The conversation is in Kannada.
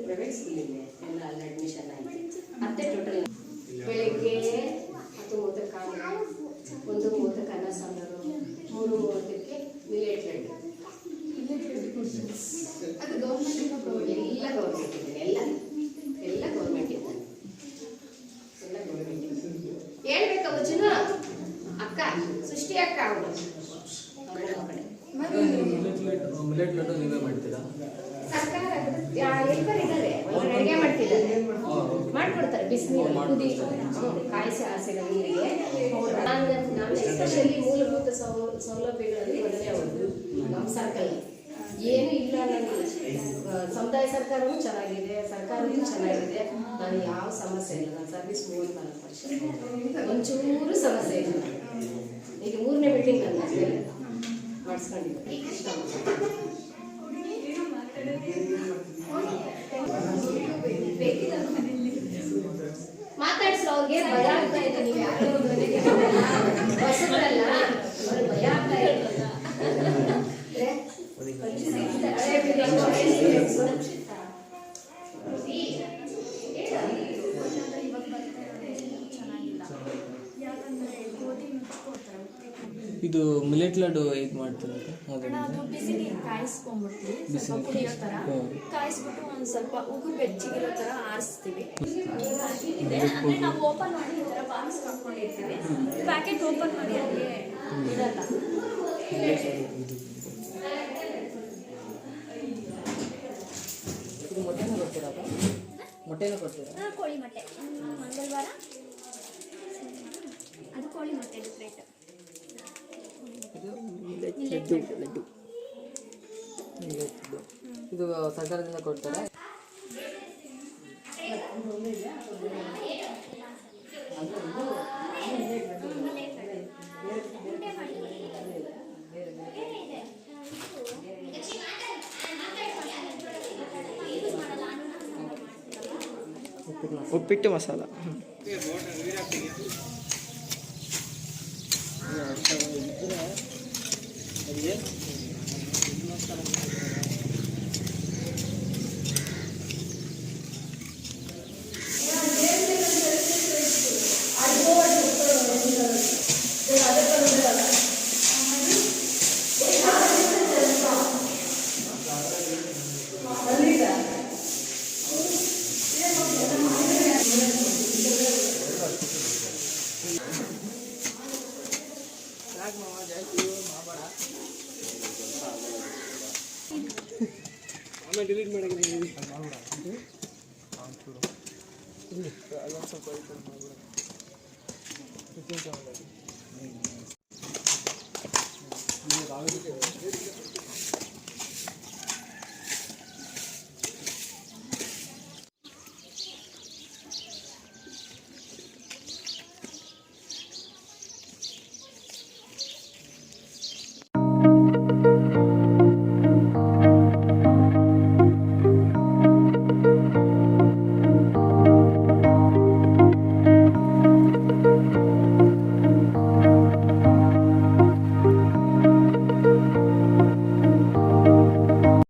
ಪ್ರೈವೇಟ್ ಸ್ಕೂಲ್ ಇದೆ ಎಲ್ಲ ಅಲ್ಲಿ ಅಡ್ಮಿಷನ್ ಆಯ್ತು. ಮತ್ತೆ ಟೋಟಲ್ ಬೆಳಿಗ್ಗೆ 10:30 1:30 ಅನ್ನ ಸಾಂಬಾರು, 3:30ಕ್ಕೆ ಮಿಲೆಟ್ ಲಡ್ಡು. ಅದು ಗೌರ್ಮೆಂಟ್ ಎಲ್ಲ ಗೌರ್ಮೆಂಟ್ ಇದೆ, ಎಲ್ಲ ಗೌರ್ಮೆಂಟ್ ಇದೆ, ಎಲ್ಲ ಗೌರ್ಮೆಂಟ್ ಇದೆ. ಹೇಳ್ಬೇಕಾ ವಚನ ಅಕ್ಕ ಸೃಷ್ಟಿ ಅಕ್ಕ ಅವರು ಮಿಲೆಟ್ ಲಡ್ಡು ನೀವೇ ಮಾಡ್ತೀರಾ? ಸರ್ಕಾರ ಎಲ್ಲರೂ ಇದ್ದಾರೆ, ಅಡುಗೆ ಮಾಡ್ತಿದ್ದಾರೆ, ಮಾಡ್ಕೊಡ್ತಾರೆ. ಬಿಸಿನೀರು ಕುದಿ ಕಾಯಿಸಿ ಆರಿಸಿದ ನೀರಿಗೆ ನಾವು ಎಸ್ಪೆಷಲಿ ಮೂಲಭೂತ ಸೌಲಭ್ಯಗಳಲ್ಲಿ ಮೊದಲೇ ಅವರು ನಮ್ಮ ಸರ್ಕಲ್ ಏನು ಇಲ್ಲ ಅನ್ನೋದಿಲ್ಲ. ಸಮುದಾಯ ಸರ್ಕಾರವೂ ಚೆನ್ನಾಗಿದೆ, ಸರ್ಕಾರವೂ ಚೆನ್ನಾಗಿದೆ. ನಾನು ಯಾವ ಸಮಸ್ಯೆ ಇಲ್ಲ. ನಾನು ಸರ್ವಿಸ್ 34 ವರ್ಷ, ಒಂಚೂರು ಸಮಸ್ಯೆ ಇಲ್ಲ. ಈಗ 3ನೇ ಮೀಟಿಂಗ್ ನನ್ನ ಮಾಡಿಸ್ಕೊಂಡಿದ್ದೆ. ಮಾತಾಡಿಸ್ರು ಅವ್ರಿಗೆ ಭಯ ಆಗ್ತಾ ಇದೆ. ನೀವು ಯಾರೋ ಹೊಸಬ್ರಲ್ಲ, ಅವ್ರಿಗೆ ಭಯ ಆಗ್ತಾ ಇದೆ. ಇದು ಮಿಲೆಟ್ ಲಡ್ಡು ಹೇಗೆ ಮಾಡ್ತಾರೆ? ಅದು ಬಿಸಿ ನೀರು ಕಾಯಿಸ್ಕೊಂಡ್ಬಿಡ್ತೀವಿ, ಸ್ವಲ್ಪ ಕುಡಿಯೋ ಥರ ಕಾಯಿಸ್ಬಿಟ್ಟು ಒಂದು ಸ್ವಲ್ಪ ಉಗುರು ಬೆಚ್ಚಗಿರೋ ಥರ ಆರಿಸ್ತೀವಿ. ಇದೆ ಅಂದರೆ ನಾವು ಓಪನ್ ಮಾಡಿ ಈ ಥರ ಬಾಕ್ಸ್ ಹಾಕ್ಕೊಂಡಿರ್ತೀವಿ. ಪ್ಯಾಕೆಟ್ ಓಪನ್ ಮಾಡಿ ಅಲ್ಲಿ ಇರಲ್ಲ. ಮೊಟ್ಟೆನ ಕೊಡ್ತೀರಾ? ಮೊಟ್ಟೆನ ಕೊಡ್ತೀರಾ? ಕೋಳಿ ಮೊಟ್ಟೆ ಮಂಗಳವಾರ, ಅದು ಕೋಳಿ ಮೊಟ್ಟೆ ಡಿಫ್ರೆಂಟ್. ಲಡ್ಡು ಇದು ಸರ್ಕಾರದಿಂದ ಕೊಡ್ತಾರೆ. ಉಪ್ಪಿಟ್ಟು ಮಸಾಲ ಡಿಲೀಟ್ ಮಾಡಿದ್ದೀನಿ. ಸ್ವಲ್ಪ